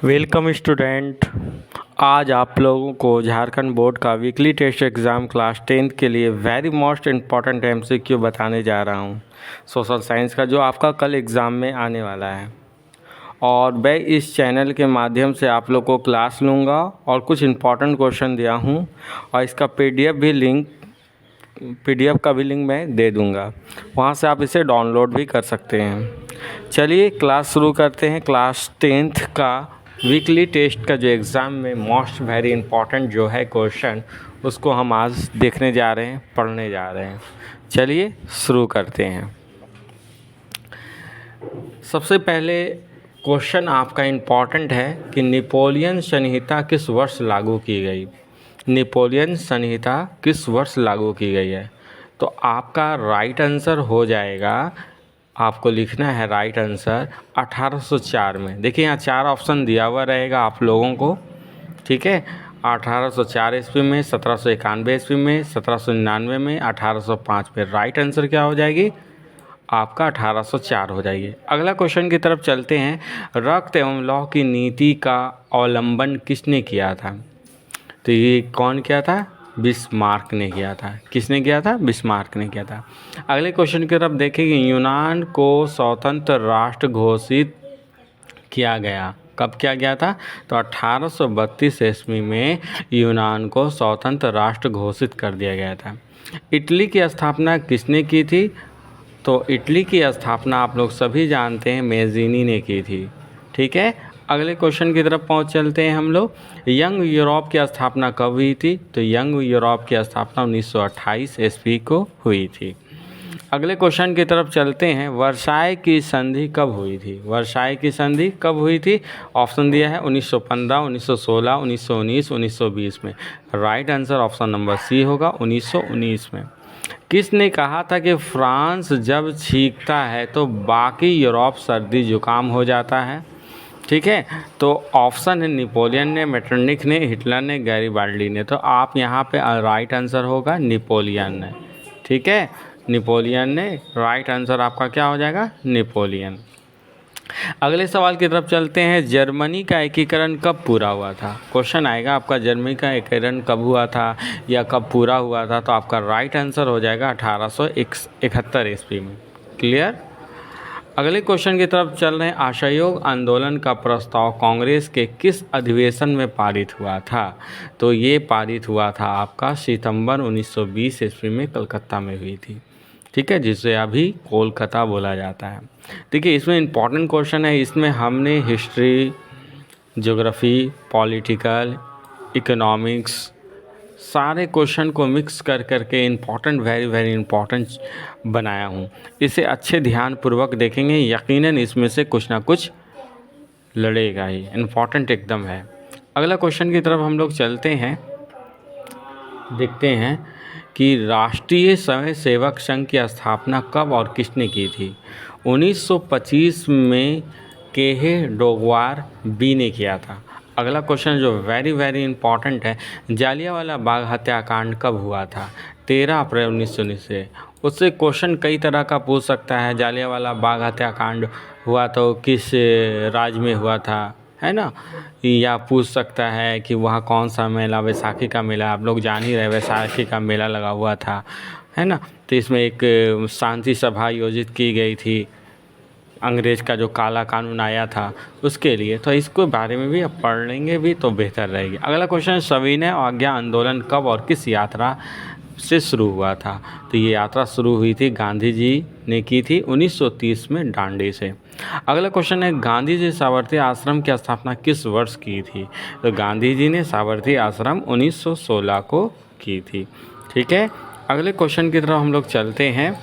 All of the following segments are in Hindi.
Welcome student. आज आप लोगों को झारखंड बोर्ड का weekly test exam class 10th के लिए वेरी मोस्ट इम्पॉर्टेंट एमसीक्यू बताने जा रहा हूँ। सोशल साइंस का जो आपका कल एग्ज़ाम में आने वाला है, और मैं इस चैनल के माध्यम से आप लोग को क्लास लूँगा और कुछ इम्पॉर्टेंट क्वेश्चन दिया हूँ, और इसका पीडीएफ का भी लिंक मैं दे दूँगा। वहाँ से आप इसे डाउनलोड भी कर सकते हैं। चलिए क्लास शुरू करते हैं। क्लास 10th का वीकली टेस्ट का जो एग्ज़ाम में मोस्ट वेरी इंपॉर्टेंट जो है क्वेश्चन, उसको हम आज देखने जा रहे हैं, पढ़ने जा रहे हैं। चलिए शुरू करते हैं। सबसे पहले क्वेश्चन आपका इम्पॉर्टेंट है कि नेपोलियन संहिता किस वर्ष लागू की गई। नेपोलियन संहिता किस वर्ष लागू की गई है? तो आपका राइट आंसर हो जाएगा, आपको लिखना है राइट आंसर 1804 में। देखिए यहाँ 4 ऑप्शन दिया हुआ रहेगा आप लोगों को, ठीक है। 1804 ईस्वी में, 1791 ईस्वी में, 1799 में, 1805 में। राइट आंसर क्या हो जाएगी? आपका 1804 हो जाएगी। अगला क्वेश्चन की तरफ चलते हैं। रक्त एवं लौह की नीति का अवलंबन किसने किया था? तो ये कौन किया था? बिस्मार्क ने किया था। किसने किया था? बिस्मार्क ने किया था। अगले क्वेश्चन की तरफ देखेंगे। यूनान को स्वतंत्र राष्ट्र घोषित किया गया। कब किया गया था? तो 1832 ईस्वी में यूनान को स्वतंत्र राष्ट्र घोषित कर दिया गया था। इटली की स्थापना किसने की थी? तो इटली की स्थापना आप लोग सभी जानते हैं, मेज़ीनी ने की थी, ठीक है। अगले क्वेश्चन की तरफ पहुंच चलते हैं हम लोग। यंग यूरोप की स्थापना कब हुई थी? तो यंग यूरोप की स्थापना 1928 ईस्वी को हुई थी। अगले क्वेश्चन की तरफ चलते हैं। वर्साय की संधि कब हुई थी? वर्साय की संधि कब हुई थी? ऑप्शन दिया है 1915, 1916, 1919, 1920 में। Right answer option number C होगा, 1919 में। किसने कहा था कि फ्रांस जब छींकता है तो बाकी यूरोप सर्दी जुकाम हो जाता है? ठीक है, तो ऑप्शन है नेपोलियन ने, मेटरनिख ने, हिटलर ने, गैरीबाल्डी ने। तो आप यहाँ पे राइट आंसर होगा नेपोलियन ने, ठीक है। नेपोलियन ने राइट आंसर आपका क्या हो जाएगा? नेपोलियन। अगले सवाल की तरफ चलते हैं। जर्मनी का एकीकरण कब पूरा हुआ था? क्वेश्चन आएगा आपका, जर्मनी का एकीकरण कब हुआ था या कब पूरा हुआ था? तो आपका राइट आंसर हो जाएगा 1871 ईस्वी में। क्लियर। अगले क्वेश्चन की तरफ चल रहे हैं। असहयोग आंदोलन का प्रस्ताव कांग्रेस के किस अधिवेशन में पारित हुआ था? तो ये पारित हुआ था आपका सितंबर 1920 ईस्वी में, कलकत्ता में हुई थी, ठीक है, जिसे अभी कोलकाता बोला जाता है। देखिए इसमें इम्पॉर्टेंट क्वेश्चन है। इसमें हमने हिस्ट्री, ज्योग्राफी, पॉलिटिकल, इकोनॉमिक्स सारे क्वेश्चन को मिक्स कर करके इम्पॉर्टेंट, वेरी इम्पॉर्टेंट बनाया हूँ। इसे अच्छे ध्यानपूर्वक देखेंगे, यकीनन इसमें से कुछ ना कुछ लड़ेगा ही, इम्पॉर्टेंट एकदम है। अगला क्वेश्चन की तरफ हम लोग चलते हैं। देखते हैं कि राष्ट्रीय स्वयं सेवक संघ की स्थापना कब और किसने की थी? 1925 में केहे डोगवार बी ने किया था। अगला क्वेश्चन जो वेरी इंपॉर्टेंट है, जालियांवाला बाग हत्याकांड कब हुआ था? 13 अप्रैल 1919 से। उससे क्वेश्चन कई तरह का पूछ सकता है। जालियांवाला बाग हत्याकांड हुआ तो किस राज्य में हुआ था, है ना? या पूछ सकता है कि वहाँ कौन सा मेला, वैसाखी का मेला, आप लोग जान ही रहे, वैसाखी का मेला लगा हुआ था, है ना? तो इसमें एक शांति सभा आयोजित की गई थी, अंग्रेज़ का जो काला कानून आया था उसके लिए। तो इसको बारे में भी अब पढ़ लेंगे भी तो बेहतर रहेगी। अगला क्वेश्चन, सविनय अवज्ञा आंदोलन कब और किस यात्रा से शुरू हुआ था? तो ये यात्रा शुरू हुई थी, गांधी जी ने की थी 1930 में डांडी से। अगला क्वेश्चन है, गांधी जी साबरमती आश्रम की स्थापना किस वर्ष की थी? तो गांधी जी ने साबरमती आश्रम 1916 को की थी, ठीक है। अगले क्वेश्चन की तरफ हम लोग चलते हैं।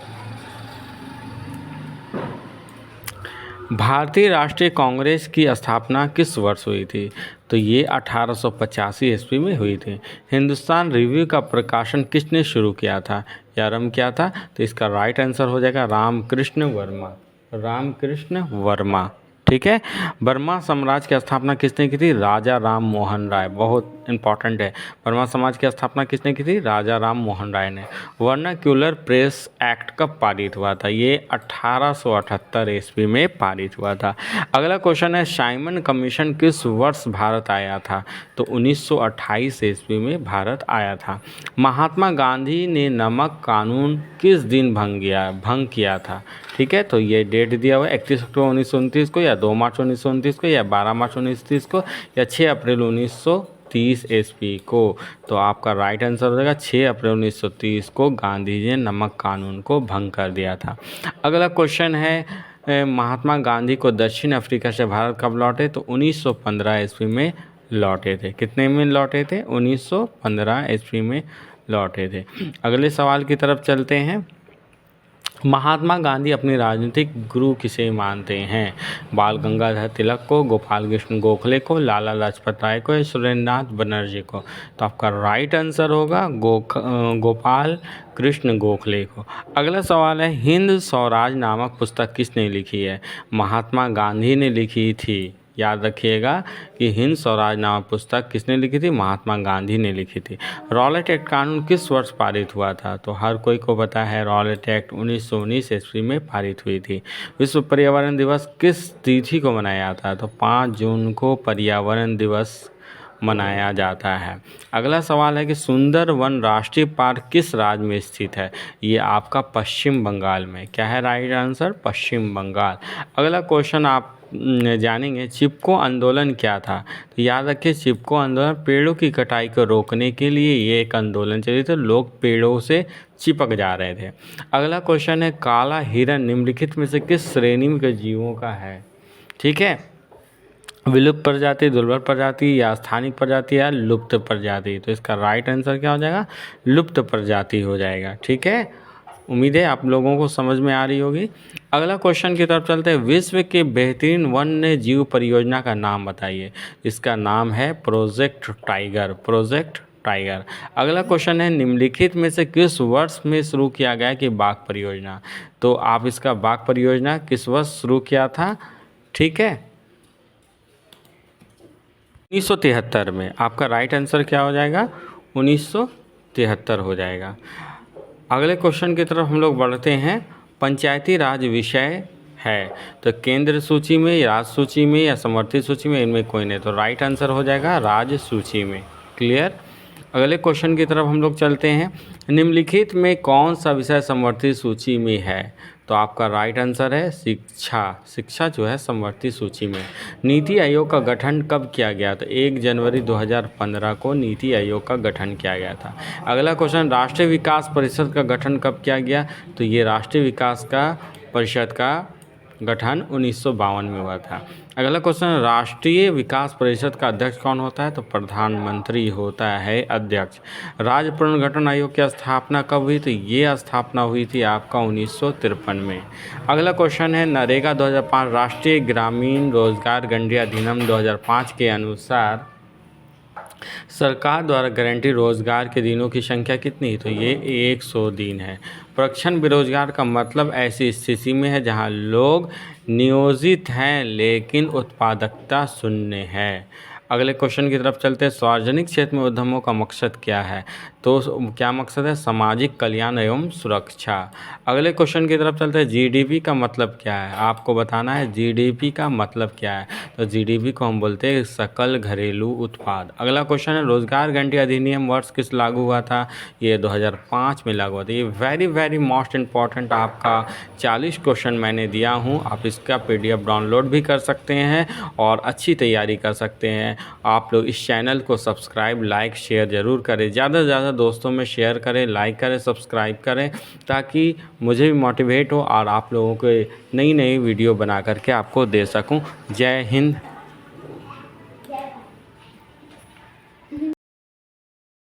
भारतीय राष्ट्रीय कांग्रेस की स्थापना किस वर्ष हुई थी? तो ये 1885 ईस्वी में हुई थी। हिंदुस्तान रिव्यू का प्रकाशन किसने शुरू किया था या आरंभ किया था? तो इसका राइट आंसर हो जाएगा रामकृष्ण वर्मा। रामकृष्ण वर्मा, ठीक है। बर्मा साम्राज्य की स्थापना किसने की थी? राजा राम मोहन राय। बहुत इंपॉर्टेंट है। बर्मा समाज की स्थापना किसने की थी? राजा राम मोहन राय ने। वर्नाक्यूलर प्रेस एक्ट कब पारित हुआ था? ये 1878 ईस्वी में पारित हुआ था। अगला क्वेश्चन है, साइमन कमीशन किस वर्ष भारत आया था? तो 1928 ईस्वी में भारत आया था। महात्मा गांधी ने नमक कानून किस दिन भंग किया था? ठीक है, तो ये डेट दिया हुआ है 31 अक्टूबर 1929 को, या 2 मार्च 1929 को, या 12 मार्च 1930 को, या 6 अप्रैल 1930 ईस्वी को। तो आपका राइट आंसर हो जाएगा 6 अप्रैल 1930 को गांधी जी ने नमक कानून को भंग कर दिया था। अगला क्वेश्चन है, महात्मा गांधी को दक्षिण अफ्रीका से भारत कब लौटे? तो 1915 ईस्वी में लौटे थे। कितने में लौटे थे? 1915 ईस्वी में लौटे थे। अगले सवाल की तरफ चलते हैं। महात्मा गांधी अपने राजनीतिक गुरु किसे मानते हैं? बाल गंगाधर तिलक को, गोपाल कृष्ण गोखले को, लाला लाजपत राय को, या सुरेंद्रनाथ बनर्जी को? तो आपका राइट आंसर होगा गोपाल कृष्ण गोखले को। अगला सवाल है, हिंद स्वराज नामक पुस्तक किसने लिखी है? महात्मा गांधी ने लिखी थी। याद रखिएगा कि हिंद स्वराज नामक पुस्तक किसने लिखी थी? महात्मा गांधी ने लिखी थी। रॉलेट एक्ट कानून किस वर्ष पारित हुआ था? तो हर कोई को पता है, रॉलेट एक्ट 1919 ईस्वी में पारित हुई थी। विश्व पर्यावरण दिवस किस तिथि को मनाया जाता है? तो 5 जून को पर्यावरण दिवस मनाया जाता है। अगला सवाल है कि सुंदरवन राष्ट्रीय पार्क किस राज्य में स्थित है? ये आपका पश्चिम बंगाल में। क्या है राइट आंसर? पश्चिम बंगाल। अगला क्वेश्चन आप जानेंगे, चिपको आंदोलन क्या था? तो याद रखिए, चिपको आंदोलन पेड़ों की कटाई को रोकने के लिए ये एक आंदोलन चली थी। लोग पेड़ों से चिपक जा रहे थे। अगला क्वेश्चन है, काला हिरन निम्नलिखित में से किस श्रेणी के जीवों का है? ठीक है, विलुप्त प्रजाति, दुर्लभ प्रजाति, या स्थानिक प्रजाति, या लुप्त प्रजाति? तो इसका राइट आंसर क्या हो जाएगा? लुप्त प्रजाति हो जाएगा। ठीक है, उम्मीद है आप लोगों को समझ में आ रही होगी। अगला क्वेश्चन की तरफ चलते हैं। विश्व के बेहतरीन वन्य जीव परियोजना का नाम बताइए। इसका नाम है प्रोजेक्ट टाइगर। Project tiger. अगला क्वेश्चन है, निम्नलिखित में से किस वर्ष में शुरू किया गया कि बाघ परियोजना? तो आप इसका बाघ परियोजना किस वर्ष शुरू किया था? ठीक है, 1973 में। आपका राइट आंसर क्या हो जाएगा? 1973 हो जाएगा। अगले क्वेश्चन की तरफ हम लोग बढ़ते हैं। पंचायती राज विषय है, तो केंद्र सूची में, राज्य सूची में, या समर्थित सूची में, इनमें कोई नहीं। तो राइट आंसर हो जाएगा राज्य सूची में। क्लियर। अगले क्वेश्चन की तरफ हम लोग चलते हैं। निम्नलिखित में कौन सा विषय समर्थित सूची में है? तो आपका राइट आंसर है शिक्षा। शिक्षा जो है समवर्ती सूची में। नीति आयोग का गठन कब किया गया? तो 1 जनवरी 2015 को नीति आयोग का गठन किया गया था। अगला क्वेश्चन, राष्ट्रीय विकास परिषद का गठन कब किया गया? तो ये राष्ट्रीय विकास का परिषद का गठन 1952 में हुआ था। अगला क्वेश्चन, राष्ट्रीय विकास परिषद का अध्यक्ष कौन होता है? तो प्रधानमंत्री होता है अध्यक्ष। राज्य पुनर्गठन आयोग की स्थापना कब हुई? तो ये स्थापना हुई थी आपका 1953 में। अगला क्वेश्चन है, नरेगा 2005 राष्ट्रीय ग्रामीण रोजगार गारंटी अधिनियम 2005 के अनुसार सरकार द्वारा गारंटी रोजगार के दिनों की संख्या कितनी है? तो ये 100 दिन है। प्रक्षण बेरोजगार का मतलब ऐसी स्थिति में है जहां लोग नियोजित हैं लेकिन उत्पादकता शून्य है। अगले क्वेश्चन की तरफ चलते हैं। सार्वजनिक क्षेत्र में उद्यमों का मकसद क्या है? तो क्या मकसद है? सामाजिक कल्याण एवं सुरक्षा। अगले क्वेश्चन की तरफ चलते हैं। जीडीपी का मतलब क्या है? आपको बताना है जीडीपी का मतलब क्या है। तो जीडीपी को हम बोलते हैं सकल घरेलू उत्पाद। अगला क्वेश्चन है, रोजगार गारंटी अधिनियम वर्ष किस लागू हुआ था? ये 2005 में लागू हुआ था। ये वेरी मोस्ट इम्पॉर्टेंट आपका 40 क्वेश्चन मैंने दिया हूँ। आप इसका PDF डाउनलोड भी कर सकते हैं और अच्छी तैयारी कर सकते हैं। आप लोग इस चैनल को सब्सक्राइब, लाइक, शेयर ज़रूर करें। ज़्यादा से ज़्यादा दोस्तों में शेयर करें, लाइक करें, सब्सक्राइब करें, ताकि मुझे भी मोटिवेट हो और आप लोगों को नई वीडियो बना करके आपको दे सकूं। जय हिंद,